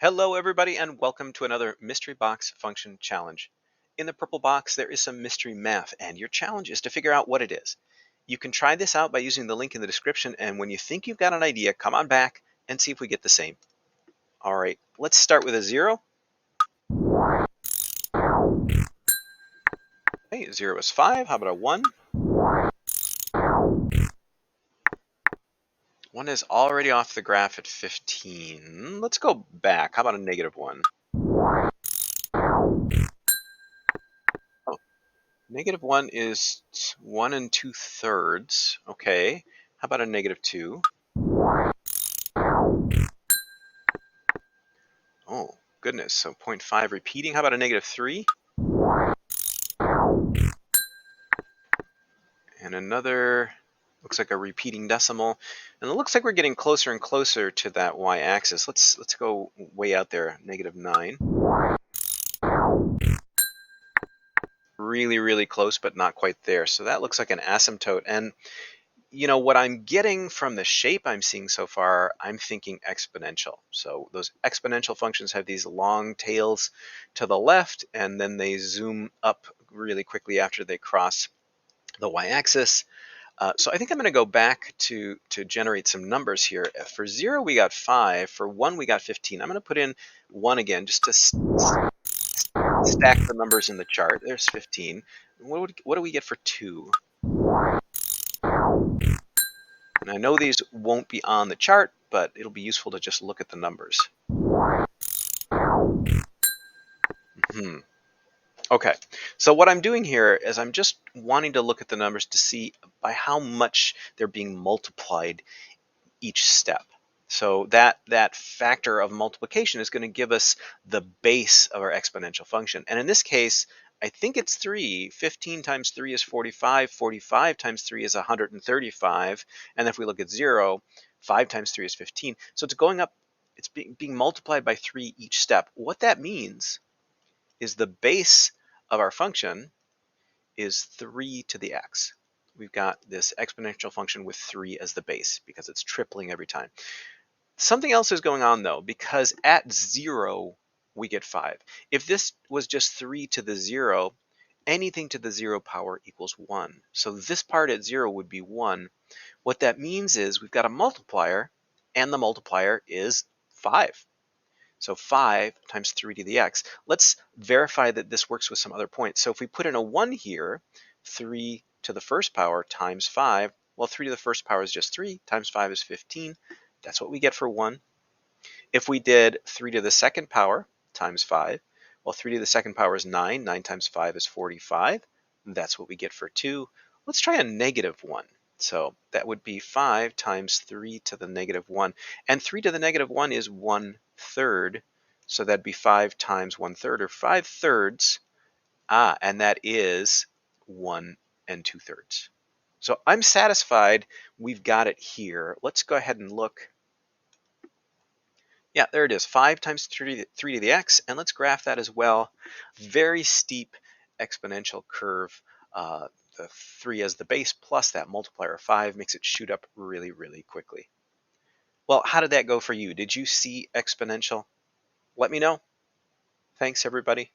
Hello everybody and welcome to another mystery box function challenge. In the purple box there is some mystery math and your challenge is to figure out what it is. You can try this out by using the link in the description, and when you think you've got an idea, come on back and see if we get the same. Alright, let's start with a 0. Okay, 0 is 5. How about a 1? 1 is already off the graph at 15. Let's go back. How about a -1? Oh, -1 is 1 2/3. Okay, how about a -2? Oh, goodness, so 0.5 repeating. How about a -3? And another, looks like a repeating decimal. And it looks like we're getting closer and closer to that y-axis. Let's go way out there, -9. Really, really close, but not quite there. So that looks like an asymptote. And you know what I'm getting from the shape I'm seeing so far, I'm thinking exponential. So those exponential functions have these long tails to the left, and then they zoom up really quickly after they cross the y-axis. So I think I'm going to go back to generate some numbers here. For 0, we got 5. For 1, we got 15. I'm going to put in 1 again just to stack the numbers in the chart. There's 15. What do we get for 2? And I know these won't be on the chart, but it'll be useful to just look at the numbers. Okay, so what I'm doing here is I'm just wanting to look at the numbers to see by how much they're being multiplied each step. So that factor of multiplication is going to give us the base of our exponential function. And in this case, I think it's 3. 15 times 3 is 45. 45 times 3 is 135. And if we look at 0, 5 times 3 is 15. So it's going up, it's being multiplied by 3 each step. What that means is the base of our function is 3 to the x. We've got this exponential function with 3 as the base because it's tripling every time. Something else is going on though, because at 0 we get 5. If this was just 3 to the 0, anything to the 0 power equals 1. So this part at 0 would be 1. What that means is we've got a multiplier, and the multiplier is 5. So 5 times 3 to the x. Let's verify that this works with some other points. So if we put in a 1 here, 3 to the first power times 5, well, 3 to the first power is just 3, times 5 is 15. That's what we get for 1. If we did 3 to the second power times 5, well, 3 to the second power is 9. 9 times 5 is 45. That's what we get for 2. Let's try a -1. So that would be 5 times 3 to the -1. And 3 to the -1 is 1/3. So that'd be 5 times 1/3, or 5/3. And that is 1 2/3. So I'm satisfied we've got it here. Let's go ahead and look. Yeah, there it is, 5 times 3 to the x, and let's graph that as well. Very steep exponential curve. The 3 as the base plus that multiplier of 5 makes it shoot up really, really quickly. Well, how did that go for you? Did you see exponential? Let me know. Thanks, everybody.